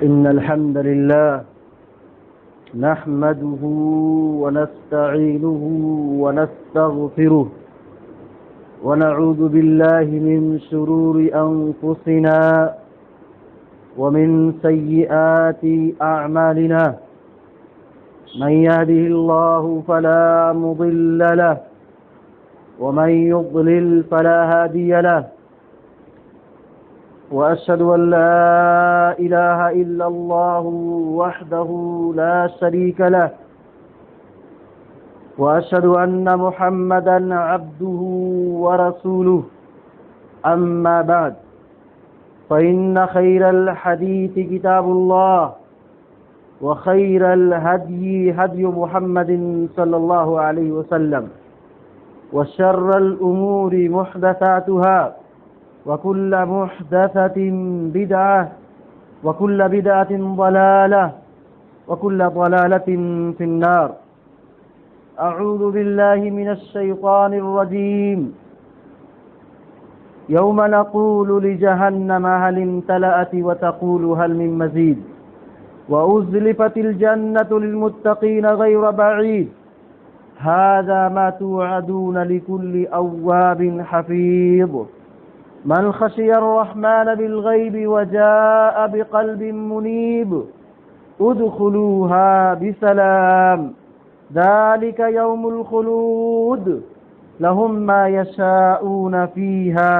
إن الحمد لله نحمده ونستعينه ونستغفره ونعوذ بالله من شرور أنفسنا ومن سيئات أعمالنا من يهده الله فلا مضل له ومن يضلل فلا هادي له وأشهد أن لا إله إلا الله وحده لا شريك له وأشهد أن محمدا عبده ورسوله أما بعد فإن خير الحديث كتاب الله وخير الهدي هدي محمد صلى الله عليه وسلم وشر الأمور محدثاتها وكل محدثة بدعة وكل بدعة ضلالة وكل ضلالة في النار. أعوذ بالله من الشيطان الرجيم. يوم نقول لجهنم هل امتلأت وتقول هل من مزيد وأزلفت الجنة للمتقين غير بعيد هذا ما توعدون لكل أواب حفيظ من خشي الرحمن بالغيب وجاء بقلب منيب ادخلوها بسلام ذلك يوم الخلود لهم ما يشاءون فيها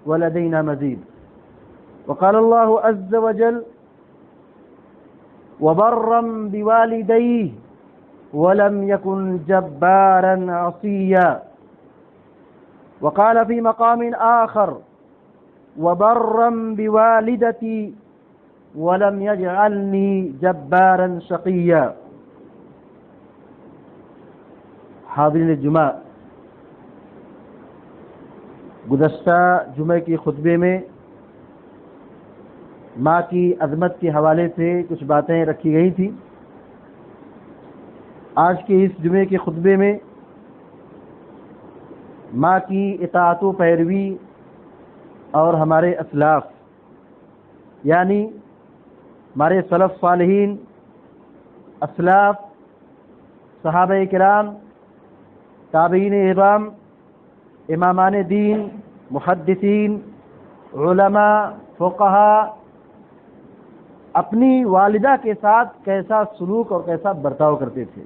ولدينا مزيد. وقال الله عز وجل وبرا بوالديه ولم يكن جبارا عصيا. وقال في مقام آخر وبرا بوالدتي ولم يجعلني جبارا شقيا. حاضرین جمعہ، گزشتہ جمعے کی خطبے میں ماں کی عظمت کے حوالے سے کچھ باتیں رکھی گئی تھی. آج کے اس جمعے کے خطبے میں ماں کی اطاعت و پیروی اور ہمارے اسلاف یعنی ہمارے سلف صالحین، اسلاف، صحابہ کرام، تابعین اعظام، امامان دین، محدثین، علماء، فقہا اپنی والدہ کے ساتھ کیسا سلوک اور کیسا برتاؤ کرتے تھے،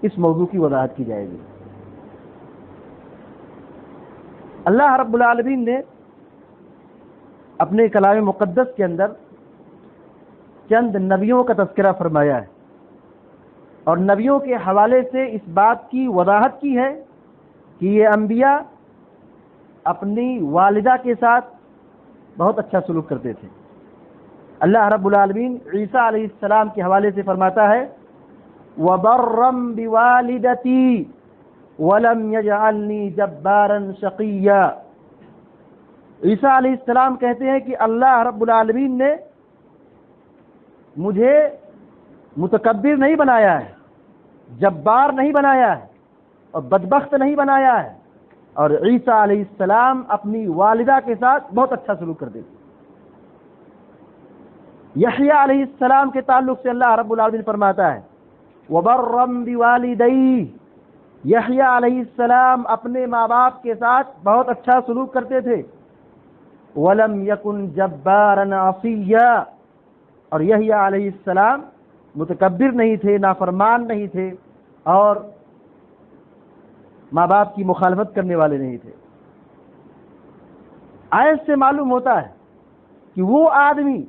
اس موضوع کی وضاحت کی جائے گی. اللہ رب العالمین نے اپنے کلام مقدس کے اندر چند نبیوں کا تذکرہ فرمایا ہے اور نبیوں کے حوالے سے اس بات کی وضاحت کی ہے کہ یہ انبیاء اپنی والدہ کے ساتھ بہت اچھا سلوک کرتے تھے. اللہ رب العالمین عیسیٰ علیہ السلام کے حوالے سے فرماتا ہے وَبَرًّا بِوَالِدَتِي وَلَمْ يَجْعَلْنِي جَبَّارًا شَقِيًّا. عیسیٰ علیہ السلام کہتے ہیں کہ اللہ رب العالمین نے مجھے متکبر نہیں بنایا ہے، جبار نہیں بنایا ہے اور بدبخت نہیں بنایا ہے. اور عیسیٰ علیہ السلام اپنی والدہ کے ساتھ بہت اچھا سلوک کرتے تھے. یحییٰ علیہ السلام کے تعلق سے اللہ رب العالمین فرماتا ہے وَبَرًّا بِوَالِدَيْهِ. یحییٰ علیہ السلام اپنے ماں باپ کے ساتھ بہت اچھا سلوک کرتے تھے. وَلَمْ يَكُنْ جَبَّارًا عَصِيًّا. اور یحییٰ علیہ السلام متکبر نہیں تھے، نافرمان نہیں تھے اور ماں باپ کی مخالفت کرنے والے نہیں تھے. آیت سے معلوم ہوتا ہے کہ وہ آدمی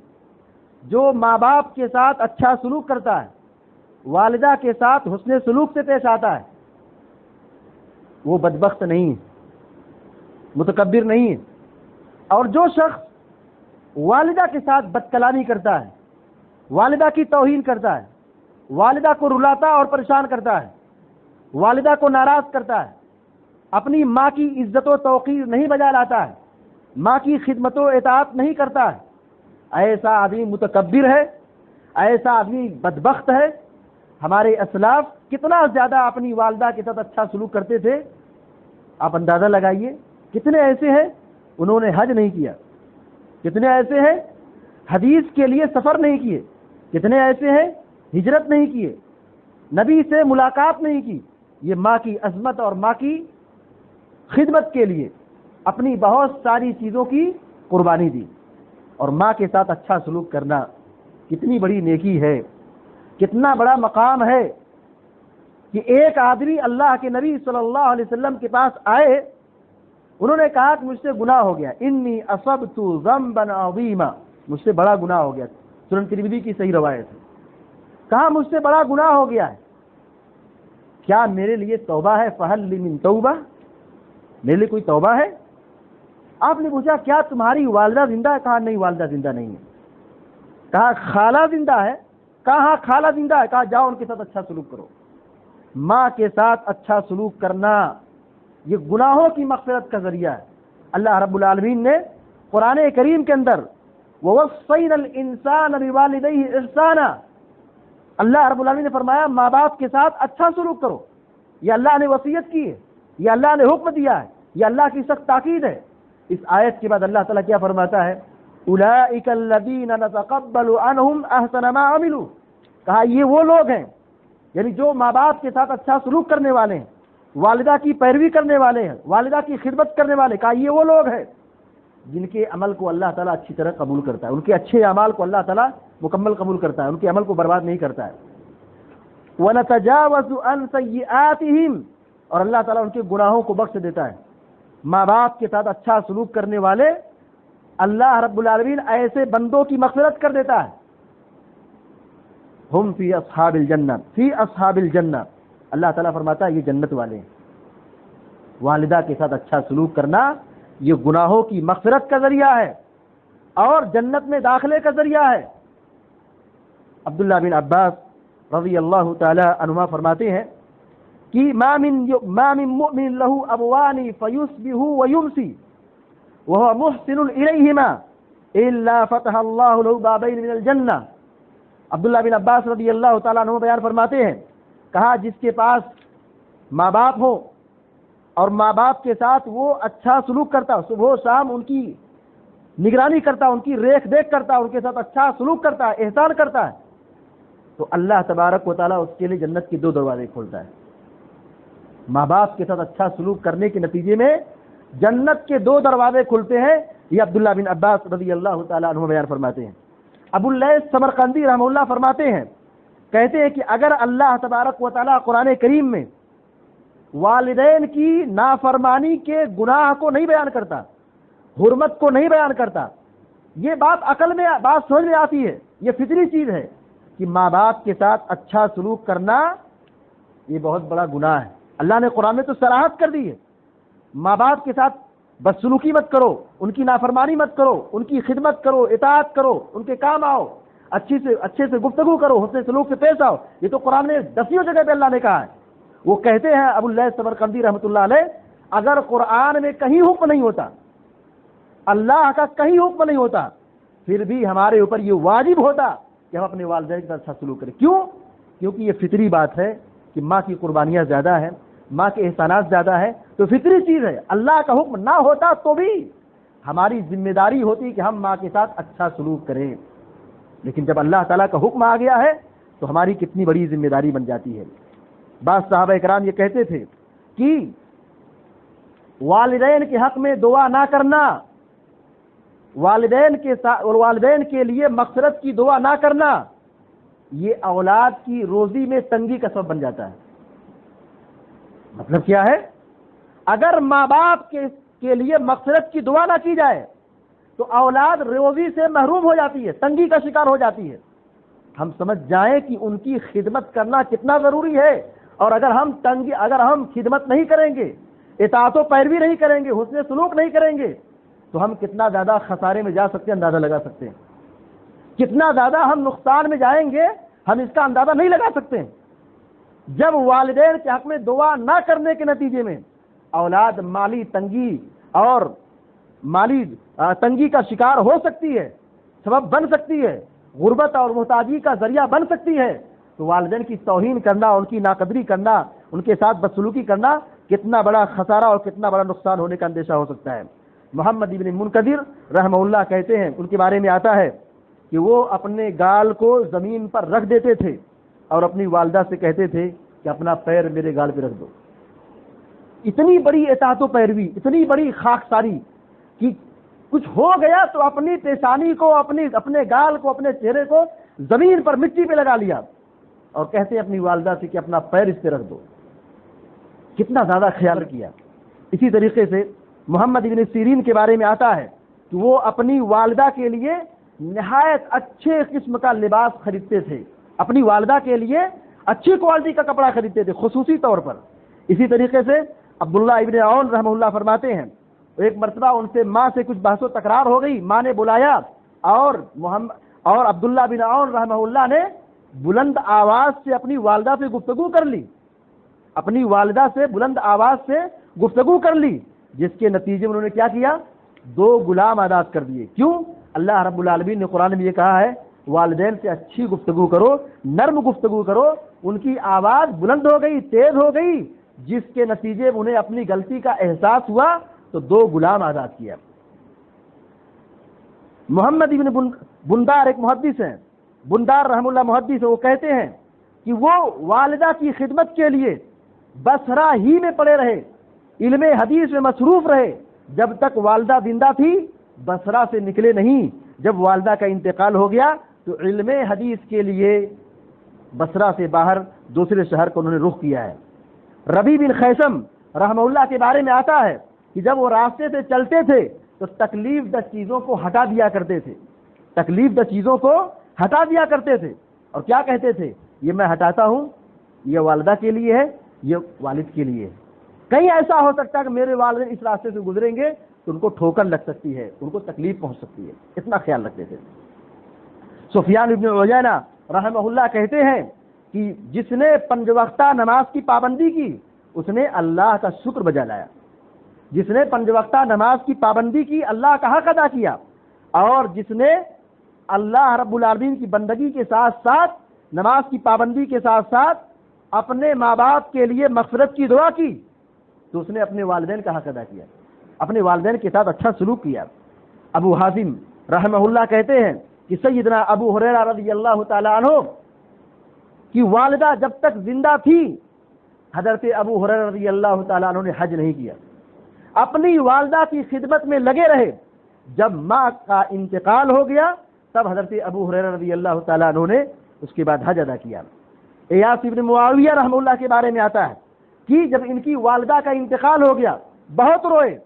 جو ماں باپ کے ساتھ اچھا سلوک کرتا ہے، والدہ کے ساتھ حسن سلوک سے پیش آتا ہے، وہ بدبخت نہیں ہے، متکبر نہیں ہے. اور جو شخص والدہ کے ساتھ بدکلامی کرتا ہے، والدہ کی توہین کرتا ہے، والدہ کو رلاتا اور پریشان کرتا ہے، والدہ کو ناراض کرتا ہے، اپنی ماں کی عزت و توقیر نہیں بجا لاتا ہے، ماں کی خدمت و اطاعت نہیں کرتا ہے، ایسا آدمی متکبر ہے، ایسا آدمی بدبخت ہے. ہمارے اسلاف کتنا زیادہ اپنی والدہ کے ساتھ اچھا سلوک کرتے تھے، آپ اندازہ لگائیے. کتنے ایسے ہیں انہوں نے حج نہیں کیا، کتنے ایسے ہیں حدیث کے لیے سفر نہیں کیے، کتنے ایسے ہیں ہجرت نہیں کیے، نبی سے ملاقات نہیں کی، یہ ماں کی عظمت اور ماں کی خدمت کے لیے اپنی بہت ساری چیزوں کی قربانی دی۔ اور ماں کے ساتھ اچھا سلوک کرنا کتنی بڑی نیکی ہے، کتنا بڑا مقام ہے کہ ایک آدمی اللہ کے نبی صلی اللہ علیہ وسلم کے پاس آئے، انہوں نے کہا کہ مجھ سے گناہ ہو گیا، انی اصبت ذنبا عظیما، مجھ سے بڑا گناہ ہو گیا، سنن ترمذی کی صحیح روایت ہے۔ کہا مجھ سے بڑا گناہ ہو گیا ہے، کیا میرے لیے توبہ ہے؟ فہل لی من توبہ، میرے لیے کوئی توبہ ہے؟ آپ نے پوچھا کیا تمہاری والدہ زندہ ہے؟ کہا نہیں، والدہ زندہ نہیں ہے۔ کہا خالہ زندہ ہے؟ کہا ہاں خالہ زندہ ہے۔ کہا جاؤ ان کے ساتھ اچھا سلوک کرو۔ ماں کے ساتھ اچھا سلوک کرنا یہ گناہوں کی مغفرت کا ذریعہ ہے۔ اللہ رب العالمین نے قرآن کریم کے اندر وَوَصَّيْنَا الْإِنسَانَ بِوَالِدَيْهِ إِحْسَانًا، اللہ رب العالمین نے فرمایا ماں باپ کے ساتھ اچھا سلوک کرو۔ یہ اللہ نے وصیت کی ہے، یہ اللہ نے حکم دیا ہے، یہ اللہ کی سخت تاکید ہے۔ اس آیت کے بعد اللہ تعالیٰ کیا فرماتا ہے؟ أُولَئِكَ الَّذِينَ نَتَقَبَّلُ عَنْهُمْ أَحْسَنَ مَا عَمِلُوا، کہا یہ وہ لوگ ہیں، یعنی جو ماں باپ کے ساتھ اچھا سلوک کرنے والے ہیں، والدہ کی پیروی کرنے والے ہیں، والدہ کی خدمت کرنے والے، کہا یہ وہ لوگ ہیں جن کے عمل کو اللہ تعالیٰ اچھی طرح قبول کرتا ہے، ان کے اچھے اعمال کو اللہ تعالیٰ مکمل قبول کرتا ہے، ان کے عمل کو برباد نہیں کرتا ہے۔ وَنَتَجَاوَزُ عَنْ سَيِّئَاتِهِمْ، اور اللہ تعالیٰ ان کے گناہوں کو بخش دیتا ہے۔ ماں باپ کے ساتھ اچھا سلوک کرنے والے اللہ رب العالمین ایسے بندوں کی مغفرت کر دیتا ہے۔ ہم فی اصحاب الجنہ، فی اصحاب الجنہ، اللہ تعالیٰ فرماتا ہے یہ جنت والے ہیں۔ والدہ کے ساتھ اچھا سلوک کرنا یہ گناہوں کی مغفرت کا ذریعہ ہے اور جنت میں داخلے کا ذریعہ ہے۔ عبداللہ بن عباس رضی اللہ تعالی عنہما فرماتے ہیں کہ ما من مؤمن له ابوان فيصبح ويمسي وهو محسن الیہما الا فتح اللہ له بابین من الجنہ۔ عبداللہ بن عباس رضی اللہ تعالیٰ عنہ بیان فرماتے ہیں، کہا جس کے پاس ماں باپ ہو اور ماں باپ کے ساتھ وہ اچھا سلوک کرتا، صبح و شام ان کی نگرانی کرتا، ان کی ریکھ دیکھ کرتا، ان کے ساتھ اچھا سلوک کرتا ہے، احسان کرتا ہے، تو اللہ تبارک و تعالیٰ اس کے لیے جنت کے 2 دروازے کھولتا ہے۔ ماں باپ کے ساتھ اچھا سلوک کرنے کے نتیجے میں جنت کے 2 دروازے کھلتے ہیں، یہ عبداللہ بن عباس رضی اللہ تعالیٰ عنہ بیان فرماتے ہیں۔ ابو اللیث سمرقندی رحمہ اللہ فرماتے ہیں، کہتے ہیں کہ اگر اللہ تبارک و تعالیٰ قرآن کریم میں والدین کی نافرمانی کے گناہ کو نہیں بیان کرتا، حرمت کو نہیں بیان کرتا، یہ بات عقل میں بات سمجھ میں آتی ہے، یہ فطری چیز ہے کہ ماں باپ کے ساتھ اچھا سلوک کرنا یہ بہت بڑا گناہ ہے۔ اللہ نے قرآن میں تو صراحت کر دی ہے، ماں باپ کے ساتھ بدسلوکی مت کرو، ان کی نافرمانی مت کرو، ان کی خدمت کرو، اطاعت کرو، ان کے کام آؤ، اچھے سے گفتگو کرو، حسن سلوک سے پیش آؤ۔ یہ تو قرآن میں 10 جگہ پہ اللہ نے کہا ہے۔ وہ کہتے ہیں ابو اللیث سمرقندی رحمۃ اللہ علیہ، اگر قرآن میں کہیں حکم نہیں ہوتا، اللہ کا کہیں حکم نہیں ہوتا، پھر بھی ہمارے اوپر یہ واجب ہوتا کہ ہم اپنے والدین کے ساتھ اچھا سلوک کریں۔ کیوں؟ کیونکہ یہ فطری بات ہے کہ ماں کی قربانیاں زیادہ ہیں، ماں کے احسانات زیادہ ہیں، تو فطری چیز ہے۔ اللہ کا حکم نہ ہوتا تو بھی ہماری ذمہ داری ہوتی کہ ہم ماں کے ساتھ اچھا سلوک کریں، لیکن جب اللہ تعالیٰ کا حکم آ گیا ہے تو ہماری کتنی بڑی ذمہ داری بن جاتی ہے۔ بعض صحابہ کرام یہ کہتے تھے کہ والدین کے حق میں دعا نہ کرنا، والدین کے لیے مغفرت کی دعا نہ کرنا، یہ اولاد کی روزی میں تنگی کا سبب بن جاتا ہے۔ مطلب کیا ہے؟ اگر ماں باپ کے لیے مغفرت کی دعا نہ کی جائے تو اولاد روزی سے محروم ہو جاتی ہے، تنگی کا شکار ہو جاتی ہے۔ ہم سمجھ جائیں کہ ان کی خدمت کرنا کتنا ضروری ہے، اور اگر ہم خدمت نہیں کریں گے، اطاعت و پیروی نہیں کریں گے، حسن سلوک نہیں کریں گے، تو ہم کتنا زیادہ خسارے میں جا سکتے ہیں، اندازہ لگا سکتے ہیں۔ کتنا زیادہ ہم نقصان میں جائیں گے، ہم اس کا اندازہ نہیں لگا سکتے ہیں۔ جب والدین کے حق میں دعا نہ کرنے کے نتیجے میں اولاد مالی تنگی اور مالی تنگی کا شکار ہو سکتی ہے، سبب بن سکتی ہے، غربت اور محتاجی کا ذریعہ بن سکتی ہے، تو والدین کی توہین کرنا، ان کی ناقدری کرنا، ان کے ساتھ بدسلوکی کرنا کتنا بڑا خسارہ اور کتنا بڑا نقصان ہونے کا اندیشہ ہو سکتا ہے۔ محمد ابن منکدر رحمہ اللہ کہتے ہیں، ان کے بارے میں آتا ہے کہ وہ اپنے گال کو زمین پر رکھ دیتے تھے اور اپنی والدہ سے کہتے تھے کہ اپنا پیر میرے گال پہ رکھ دو. اتنی بڑی اطاعت و پیروی، اتنی بڑی خاکساری کہ کچھ ہو گیا تو اپنی پیشانی کو، اپنے گال کو، اپنے چہرے کو زمین پر مٹی پہ لگا لیا اور کہتے ہیں اپنی والدہ سے کہ اپنا پیر اس پہ رکھ دو. کتنا زیادہ خیال کیا. اسی طریقے سے محمد ابن سیرین کے بارے میں آتا ہے کہ وہ اپنی والدہ کے لیے نہایت اچھے قسم کا لباس خریدتے تھے، اپنی والدہ کے لیے اچھی کوالٹی کا کپڑا خریدتے تھے خصوصی طور پر. اسی طریقے سے عبداللہ ابن عون رحمہ اللہ فرماتے ہیں ایک مرتبہ ان سے ماں سے کچھ بحث و تکرار ہو گئی، ماں نے بلایا اور عبداللہ بن عون رحمہ اللہ نے بلند آواز سے اپنی والدہ سے گفتگو کر لی، اپنی والدہ سے بلند آواز سے گفتگو کر لی، جس کے نتیجے میں انہوں نے کیا کیا؟ 2 غلام آزاد کر دیے. کیوں؟ اللہ رب العالمین نے قرآن میں یہ کہا ہے والدین سے اچھی گفتگو کرو، نرم گفتگو کرو. ان کی آواز بلند ہو گئی، تیز ہو گئی، جس کے نتیجے میں انہیں اپنی غلطی کا احساس ہوا تو 2 غلام آزاد کیا. محمد ابن بندار ایک محدث ہیں، بندار رحم اللہ محدث ہے، وہ کہتے ہیں کہ وہ والدہ کی خدمت کے لیے بصرہ ہی میں پڑے رہے، علم حدیث میں مصروف رہے جب تک والدہ زندہ تھی، بصرہ سے نکلے نہیں. جب والدہ کا انتقال ہو گیا تو علم حدیث کے لیے بصرہ سے باہر دوسرے شہر کو انہوں نے رخ کیا ہے. ربیع بن خیثم رحمہ اللہ کے بارے میں آتا ہے کہ جب وہ راستے سے چلتے تھے تو تکلیف دہ چیزوں کو ہٹا دیا کرتے تھے، تکلیف دہ چیزوں کو ہٹا دیا کرتے تھے اور کیا کہتے تھے؟ یہ میں ہٹاتا ہوں، یہ والدہ کے لیے ہے، یہ والد کے لیے ہے. کہیں ایسا ہو سکتا ہے کہ میرے والدین اس راستے سے گزریں گے تو ان کو ٹھوکر لگ سکتی ہے، ان کو تکلیف پہنچ سکتی ہے، اتنا خیال رکھتے تھے. سفیان ابن عیینہ رحمہ اللہ کہتے ہیں کہ جس نے 5 وقتہ نماز کی پابندی کی اس نے اللہ کا شکر بجا لایا. جس نے 5 وقتہ نماز کی پابندی کی اللہ کا حق ادا کیا، اور جس نے اللہ رب العالمین کی بندگی کے ساتھ ساتھ نماز کی پابندی کے ساتھ ساتھ اپنے ماں باپ کے لیے مغفرت کی دعا کی تو اس نے اپنے والدین کا حق ادا کیا، اپنے والدین کے ساتھ اچھا سلوک کیا. ابو حازم رحمہ اللہ کہتے ہیں کہ سیدنا ابو ہریرہ رضی اللہ تعالی عنہ کی والدہ جب تک زندہ تھی حضرت ابو ہریرہ رضی اللہ تعالی عنہ نے حج نہیں کیا، اپنی والدہ کی خدمت میں لگے رہے. جب ماں کا انتقال ہو گیا تب حضرت ابو ہریرہ رضی اللہ تعالی عنہ نے اس کے بعد حج ادا کیا. ایاس ابن معاویہ رحمہ اللہ کے بارے میں آتا ہے کہ جب ان کی والدہ کا انتقال ہو گیا بہت روئے.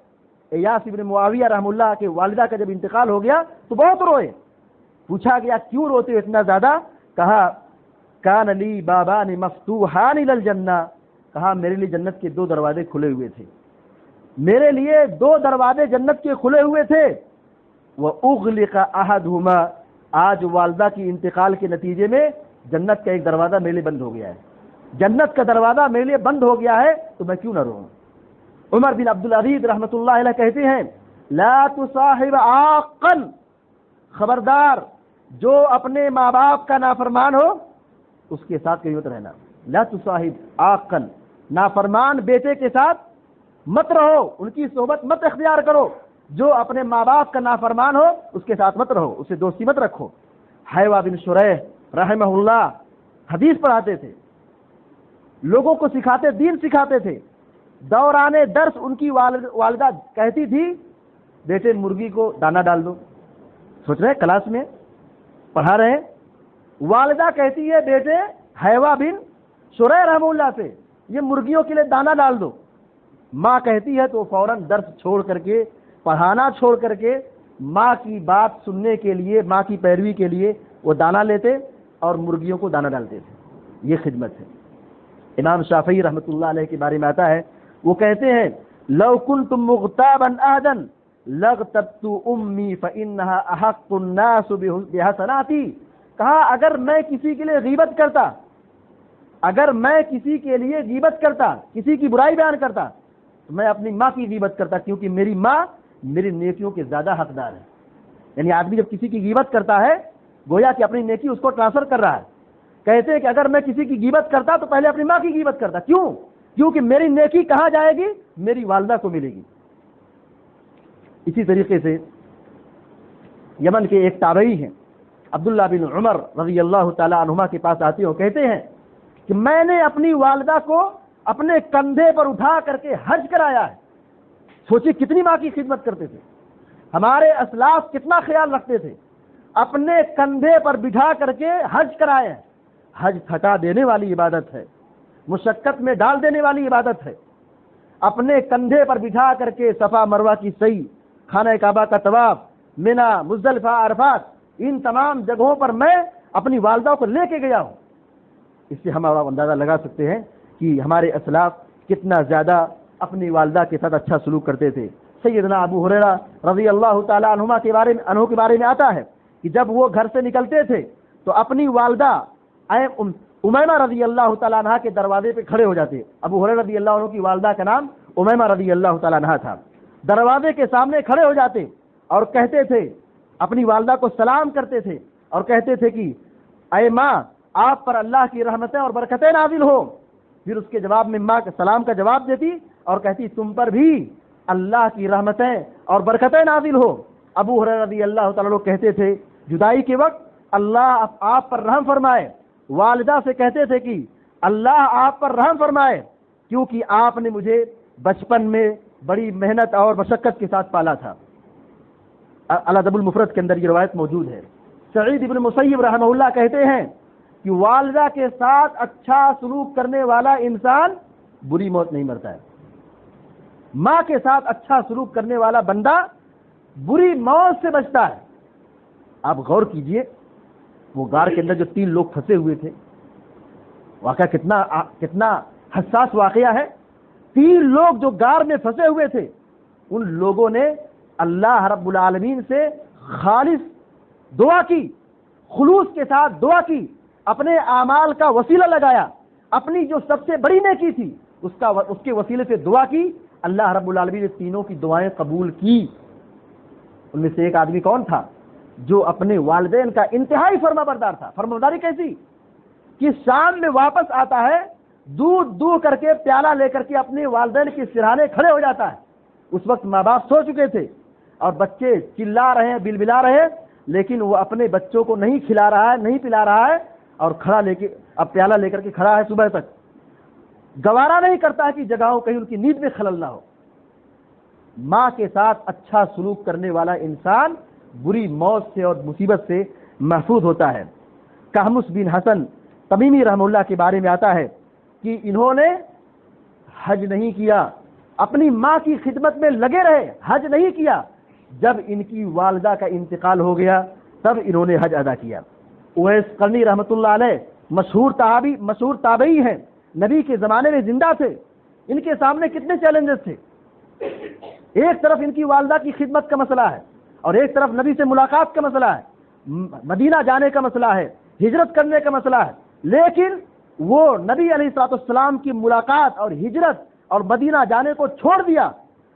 ایاس ابن معاویہ رحمہ اللہ کے والدہ کا جب انتقال ہو گیا تو بہت روئے. پوچھا گیا کیوں روتے اتنا زیادہ؟ کہا کان لی بابان مفتوحان الی الجنہ، کہا میرے لیے جنت کے 2 دروازے کھلے ہوئے تھے، میرے لیے 2 دروازے جنت کے کھلے ہوئے تھے. وَأُغْلِقَ أَحَدُهُمَا، آج والدہ کی انتقال کے نتیجے میں جنت کا ایک دروازہ میرے لیے بند ہو گیا ہے، جنت کا دروازہ میرے لیے بند ہو گیا ہے تو میں کیوں نہ روؤں. عمر بن عبدالعزیز رحمۃ اللہ علیہ کہتے ہیں لا تصاحب عاقا، خبردار جو اپنے ماں باپ کا نافرمان ہو اس کے ساتھ کہیں مت رہنا. لا تصاحب عاقا، نافرمان بیٹے کے ساتھ مت رہو، ان کی صحبت مت اختیار کرو. جو اپنے ماں باپ کا نافرمان ہو اس کے ساتھ مت رہو، اس سے دوستی مت رکھو. حیوہ بن شریح رحمہ اللہ حدیث پڑھاتے تھے، لوگوں کو سکھاتے، دین سکھاتے تھے. دوران درس ان کی والدہ کہتی تھی بیٹے مرغی کو دانہ ڈال دو. سوچ رہے کلاس میں پڑھا رہے ہیں، والدہ کہتی ہے بیٹے حیوہ بن شریح رحمہ اللہ سے یہ مرغیوں کے لیے دانہ ڈال دو. ماں کہتی ہے تو فوراً درس چھوڑ کر کے، پڑھانا چھوڑ کر کے ماں کی بات سننے کے لیے، ماں کی پیروی کے لیے وہ دانہ لیتے اور مرغیوں کو دانہ ڈالتے تھے. یہ خدمت ہے. امام شافعی رحمۃ اللہ علیہ کے بارے میں آتا ہے، وہ کہتے ہیں لو کنت مغتابا احدا لغتبت امی فانها احق الناس بحسناتی. کہا اگر میں کسی کے لیے غیبت کرتا، اگر میں کسی کے لیے غیبت کرتا، کسی کی برائی بیان کرتا تو میں اپنی ماں کی غیبت کرتا، کیونکہ میری ماں میری نیکیوں کے زیادہ حقدار ہے. یعنی آدمی جب کسی کی غیبت کرتا ہے گویا کہ اپنی نیکی اس کو ٹرانسفر کر رہا ہے. کہتے ہیں کہ اگر میں کسی کی غیبت کرتا تو پہلے اپنی ماں کی غیبت کرتا. کیوں؟ کیونکہ میری نیکی کہاں جائے گی؟ میری والدہ کو ملے گی. اسی طریقے سے یمن کے ایک تابعی ہیں عبداللہ بن عمر رضی اللہ تعالی عنہما کے پاس آتے ہیں، کہتے ہیں کہ میں نے اپنی والدہ کو اپنے کندھے پر اٹھا کر کے حج کرایا ہے۔ سوچیے کتنی ماں کی خدمت کرتے تھے، ہمارے اسلاف کتنا خیال رکھتے تھے، اپنے کندھے پر بٹھا کر کے حج کرایا ہے۔ حج تھکا دینے والی عبادت ہے، مشقت میں ڈال دینے والی عبادت ہے۔ اپنے کندھے پر بٹھا کر کے صفا مروہ کی سعی، خانہ کعبہ کا طواف، منا، مزدلفہ، عرفات، ان تمام جگہوں پر میں اپنی والدہ کو لے کے گیا ہوں۔ اس سے ہم اندازہ لگا سکتے ہیں کہ ہمارے اسلاف کتنا زیادہ اپنی والدہ کے ساتھ اچھا سلوک کرتے تھے۔ سیدنا ابو ہریرہ رضی اللہ تعالی عنہما کے بارے میں آتا ہے کہ جب وہ گھر سے نکلتے تھے تو اپنی والدہ امیمہ رضی اللہ تعالیٰ عنہ کے دروازے پہ کھڑے ہو جاتے۔ ابو ہریرہ رضی اللہ عنہ کی والدہ کا نام امیمہ رضی اللہ تعالیٰ عنہ تھا۔ دروازے کے سامنے کھڑے ہو جاتے اور کہتے تھے، اپنی والدہ کو سلام کرتے تھے اور کہتے تھے کہ اے ماں، آپ پر اللہ کی رحمتیں اور برکتیں نازل ہو۔ پھر اس کے جواب میں ماں کے سلام کا جواب دیتی اور کہتی تم پر بھی اللہ کی رحمتیں اور برکتیں نازل ہو۔ ابو ہریرہ رضی اللہ تعالیٰ عنہ کہتے تھے جدائی کے وقت اللہ آپ پر رحم فرمائے۔ والدہ سے کہتے تھے کہ اللہ آپ پر رحم فرمائے، کیونکہ آپ نے مجھے بچپن میں بڑی محنت اور مشقت کے ساتھ پالا تھا۔ الادب المفرد کے اندر یہ روایت موجود ہے۔ سعید ابن مسیب رحمہ اللہ کہتے ہیں کہ والدہ کے ساتھ اچھا سلوک کرنے والا انسان بری موت نہیں مرتا ہے۔ ماں کے ساتھ اچھا سلوک کرنے والا بندہ بری موت سے بچتا ہے۔ آپ غور کیجئے، وہ غار کے اندر جو 3 لوگ پھنسے ہوئے تھے، واقعہ کتنا حساس واقعہ ہے۔ 3 لوگ جو غار میں پھنسے ہوئے تھے، ان لوگوں نے اللہ رب العالمین سے خالص دعا کی، خلوص کے ساتھ دعا کی، اپنے اعمال کا وسیلہ لگایا، اپنی جو سب سے بڑی نیکی تھی اس کے وسیلے سے دعا کی۔ اللہ رب العالمین نے تینوں کی دعائیں قبول کی۔ ان میں سے ایک آدمی کون تھا؟ جو اپنے والدین کا انتہائی فرما بردار تھا۔ فرمانبرداری کیسی کہ شام میں واپس آتا ہے، دودھ دو کر کے پیالہ لے کر کے اپنے والدین کے سرہانے کھڑے ہو جاتا ہے۔ اس وقت ماں باپ سو چکے تھے اور بچے چلا رہے ہیں، بلبلا رہے ہیں، لیکن وہ اپنے بچوں کو نہیں کھلا رہا ہے، نہیں پلا رہا ہے، اور اب پیالہ لے کر کے کھڑا ہے صبح تک۔ گوارا نہیں کرتا ہے کہ جگہوں کہیں ان کی نیند میں خلل نہ ہو۔ ماں کے ساتھ اچھا سلوک کرنے والا انسان بری موت سے اور مصیبت سے محفوظ ہوتا ہے۔ قحمص بن حسن تمیمی رحمہ اللہ کے بارے میں آتا ہے کہ انہوں نے حج نہیں کیا، اپنی ماں کی خدمت میں لگے رہے، حج نہیں کیا۔ جب ان کی والدہ کا انتقال ہو گیا تب انہوں نے حج ادا کیا۔ اویس قرنی رحمۃ اللہ علیہ مشہور تابعی ہیں، نبی کے زمانے میں زندہ تھے۔ ان کے سامنے کتنے چیلنجز تھے۔ ایک طرف ان کی والدہ کی خدمت کا مسئلہ ہے اور ایک طرف نبی سے ملاقات کا مسئلہ ہے، مدینہ جانے کا مسئلہ ہے، ہجرت کرنے کا مسئلہ ہے، لیکن وہ نبی علیہ الصلوۃ والسلام کی ملاقات اور ہجرت اور مدینہ جانے کو چھوڑ دیا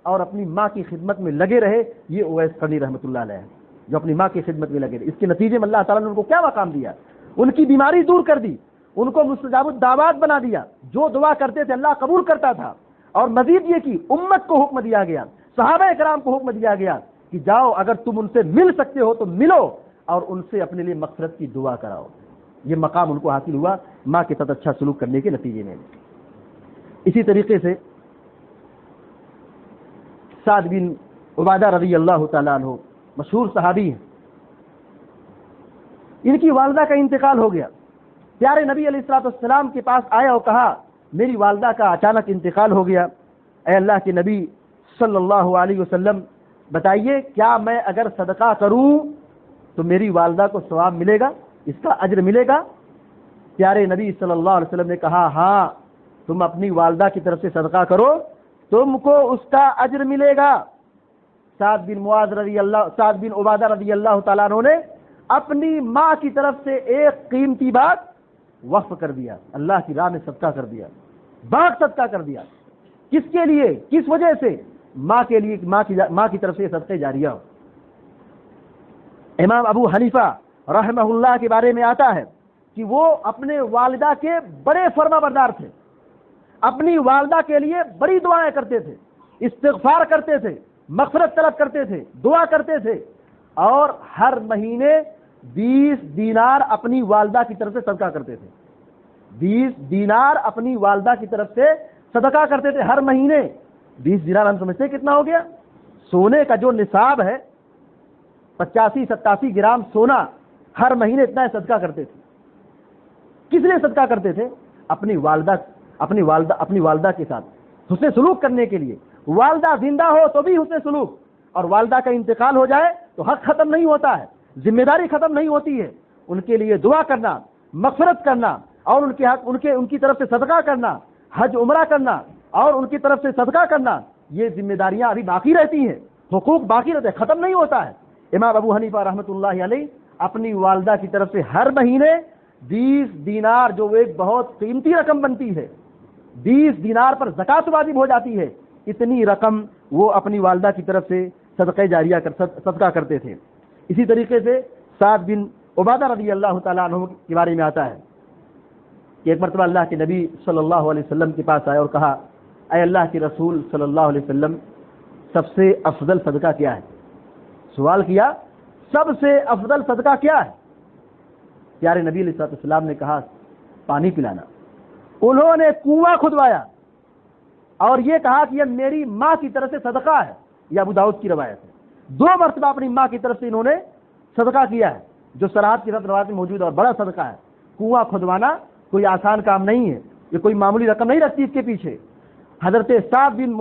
اور اپنی ماں کی خدمت میں لگے رہے۔ یہ اویس قرنی رحمۃ اللہ علیہ جو اپنی ماں کی خدمت میں لگے رہے۔ اس کے نتیجے میں اللہ تعالیٰ نے ان کو کیا مقام دیا؟ ان کی بیماری دور کر دی، ان کو مستجاب الدعوات بنا دیا۔ جو دعا کرتے تھے اللہ قبول کرتا تھا۔ اور مزید یہ کہ امت کو حکم دیا گیا، صحابہ کرام کو حکم دیا گیا کہ جاؤ، اگر تم ان سے مل سکتے ہو تو ملو اور ان سے اپنے لیے مغفرت کی دعا کراؤ۔ یہ مقام ان کو حاصل ہوا ماں کے ساتھ اچھا سلوک کرنے کے نتیجے میں۔ اسی طریقے سے سعد بن عبادہ رضی اللہ تعالیٰ عنہ مشہور صحابی ہیں، ان کی والدہ کا انتقال ہو گیا۔ پیارے نبی علیہ الصلوۃ والسلام کے پاس آیا اور کہا میری والدہ کا اچانک انتقال ہو گیا، اے اللہ کے نبی صلی اللہ علیہ وسلم بتائیے کیا میں اگر صدقہ کروں تو میری والدہ کو ثواب ملے گا، اس کا اجر ملے گا؟ پیارے نبی صلی اللہ علیہ وسلم نے کہا ہاں، تم اپنی والدہ کی طرف سے صدقہ کرو، تم کو اس کا اجر ملے گا۔ سعد بن عبادہ رضی اللہ تعالیٰ عنہ نے اپنی ماں کی طرف سے ایک قیمتی بات وقف کر دیا، اللہ کی راہ میں صدقہ کر دیا، باغ صدقہ کر دیا۔ کس کے لیے؟ کس وجہ سے؟ ماں کے لیے، ماں کی طرف سے صدقہ جاریہ ہو۔ امام ابو حنیفہ رحمہ اللہ کے بارے میں آتا ہے کہ وہ اپنے والدہ کے بڑے فرما بردار تھے، اپنی والدہ کے لیے بڑی دعائیں کرتے تھے، استغفار کرتے تھے، مغفرت طلب کرتے تھے، دعا کرتے تھے، اور ہر مہینے 20 دینار اپنی والدہ کی طرف سے صدقہ کرتے تھے. 20 دینار اپنی والدہ کی طرف سے صدقہ کرتے تھے ہر مہینے. 20 دینار ہم سمجھتے ہیں کتنا ہو گیا؟ سونے کا جو نصاب ہے 85-87 گرام سونا ہر مہینے اتنا صدقہ کرتے تھے. کس لیے صدقہ کرتے تھے؟ اپنی والدہ کے ساتھ حسن سلوک کرنے کے لیے. والدہ زندہ ہو تو بھی حسن سلوک، اور والدہ کا انتقال ہو جائے تو حق ختم نہیں ہوتا ہے، ذمہ داری ختم نہیں ہوتی ہے. ان کے لیے دعا کرنا، مغفرت کرنا، اور ان کی طرف سے صدقہ کرنا، حج عمرہ کرنا اور ان کی طرف سے صدقہ کرنا، یہ ذمہ داریاں ابھی باقی رہتی ہیں، حقوق باقی رہتے ہیں، ختم نہیں ہوتا ہے. امام ابو حنیفہ رحمۃ اللہ علیہ اپنی والدہ کی طرف سے ہر مہینے 20 دینار، جو ایک بہت قیمتی رقم بنتی ہے، 20 دینار پر زکوٰۃ واجب ہو جاتی ہے، اتنی رقم وہ اپنی والدہ کی طرف سے صدقہ جاریہ صدقہ کرتے تھے. اسی طریقے سے سعد بن عبادہ رضی اللہ تعالیٰ عنہ کے بارے میں آتا ہے کہ ایک مرتبہ اللہ کے نبی صلی اللہ علیہ وسلم کے پاس آئے اور کہا، اے اللہ کے رسول صلی اللہ علیہ وسلم، سب سے افضل صدقہ کیا ہے؟ سوال کیا، سب سے افضل صدقہ کیا ہے؟ پیارے نبی علیہ السلام نے کہا، پانی پلانا. انہوں نے کنواں کھدوایا اور یہ کہا کہ یہ میری ماں کی طرف سے صدقہ ہے. یہ ابو داؤد کی روایت ہے. 2 مرتبہ اپنی ماں کی طرف سے انہوں نے صدقہ کیا ہے، جو صراحت کی روایت میں موجود ہے، اور بڑا صدقہ ہے. کنواں کھدوانا کوئی آسان کام نہیں ہے، یہ کوئی معمولی رقم نہیں رکھتی اس کے پیچھے. حضرت سعد بن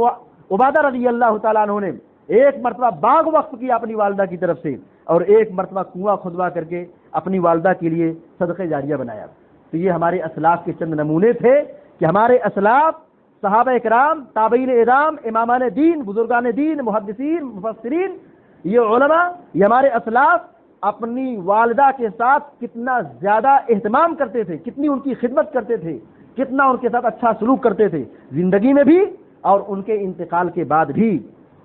عبادہ رضی اللہ تعالیٰ عنہ نے ایک مرتبہ باغ وقف کیا اپنی والدہ کی طرف سے، اور ایک مرتبہ کنواں کھدوا کر کے اپنی والدہ کے لیے صدقہ جاریہ بنایا. تو یہ ہمارے اسلاف کے چند نمونے تھے کہ ہمارے اسلاف، صحابہ اکرام، تابعین اعظام، امامان دین، بزرگان دین، محدثین، مفسرین، یہ علماء، یہ ہمارے اسلاف اپنی والدہ کے ساتھ کتنا زیادہ اہتمام کرتے تھے، کتنی ان کی خدمت کرتے تھے، کتنا ان کے ساتھ اچھا سلوک کرتے تھے، زندگی میں بھی اور ان کے انتقال کے بعد بھی.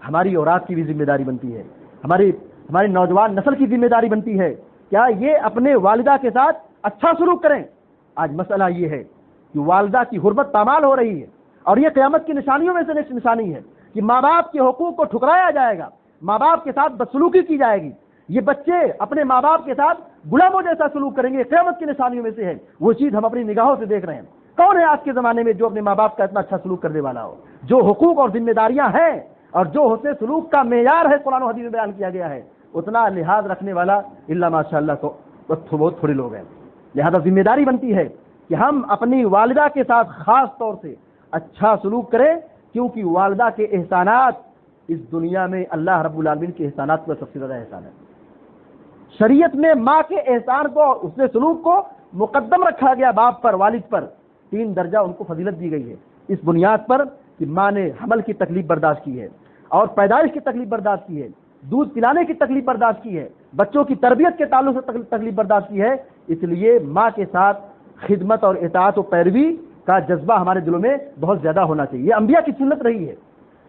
ہماری اولاد کی بھی ذمہ داری بنتی ہے، ہماری نوجوان نسل کی ذمہ داری بنتی ہے کیا یہ اپنے والدہ کے ساتھ اچھا سلوک کریں. آج مسئلہ یہ ہے کہ والدہ کی حرمت پامال ہو رہی ہے، اور یہ قیامت کی نشانیوں میں سے ایک نشانی ہے کہ ماں باپ کے حقوق کو ٹھکرایا جائے گا، ماں باپ کے ساتھ بدسلوکی کی جائے گی. یہ بچے اپنے ماں باپ کے ساتھ غلاموں جیسا سلوک کریں گے، قیامت کی نشانیوں میں سے ہے. وہ چیز ہم اپنی نگاہوں سے دیکھ رہے ہیں. کون ہے آج کے زمانے میں جو اپنے ماں باپ کا اتنا اچھا سلوک کرنے والا ہو؟ جو حقوق اور ذمہ داریاں ہیں اور جو حسن سلوک کا معیار ہے قرآن و حدیث میں بیان کیا گیا ہے، اتنا لحاظ رکھنے والا الا ماشاء اللہ تو بہت تھوڑے لوگ ہیں. لہذا ذمہ داری بنتی ہے کہ ہم اپنی والدہ کے ساتھ خاص طور سے اچھا سلوک کریں، کیونکہ والدہ کے احسانات اس دنیا میں اللہ رب العالمین کے احسانات پر سب سے زیادہ احسان ہے. شریعت میں ماں کے احسان کو، اس نے سلوک کو مقدم رکھا گیا باپ پر، والد پر. 3 درجہ ان کو فضیلت دی گئی ہے اس بنیاد پر کہ ماں نے حمل کی تکلیف برداشت کی ہے، اور پیدائش کی تکلیف برداشت کی ہے، دودھ پلانے کی تکلیف برداشت کی ہے، بچوں کی تربیت کے تعلق سے تکلیف برداشت کی ہے. اس لیے ماں کے ساتھ خدمت اور اطاعت و پیروی کا جذبہ ہمارے دلوں میں بہت زیادہ ہونا چاہیے. یہ انبیاء کی سنت رہی ہے،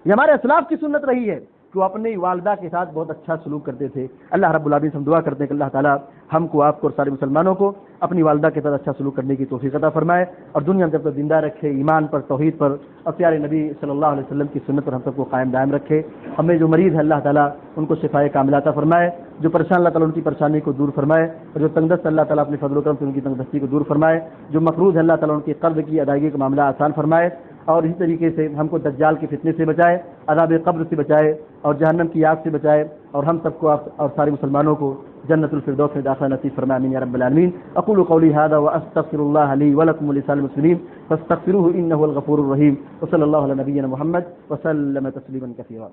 یہ ہمارے اسلاف کی سنت رہی ہے کہ وہ اپنی والدہ کے ساتھ بہت اچھا سلوک کرتے تھے. اللہ رب العالمین سے ہم دعا کرتے ہیں کہ اللہ تعالیٰ ہم کو، آپ کو اور سارے مسلمانوں کو اپنی والدہ کے ساتھ اچھا سلوک کرنے کی توفیق عطا فرمائے، اور دنیا میں جب تک زندہ رکھے، ایمان پر، توحید پر اور پیارے نبی صلی اللہ علیہ وسلم کی سنت پر ہم سب کو قائم دائم رکھے. ہمیں جو مریض ہے اللہ تعالیٰ ان کو شفائے کاملہ عطا فرمائے، جو پریشان اللہ تعالیٰ ان کی پریشانی کو دور فرمائے، اور جو تنگدست اللہ تعالیٰ اپنے فضل و کرم سے ان کی تنگدستی کو دور فرمائے، جو مقروض ہے اللہ تعالیٰ ان کی قرض کی ادائیگی کا معاملہ آسان فرمائے، اور اسی طریقے سے ہم کو دجال کے فتنے سے بچائے، عذاب قبر سے بچائے، اور جہنم کی آگ سے بچائے، اور ہم سب کو اور سارے مسلمانوں کو جنت الفردوس میں داخلہ نصیب فرمائے. آمین یا رب العالمین. اقول قولی هذا واستغفر الله لي ولكم ولسائر المسلمين فاستغفروه انه هو الغفور الرحيم. وصلى الله على نبينا محمد وسلم تسليما كثيرا.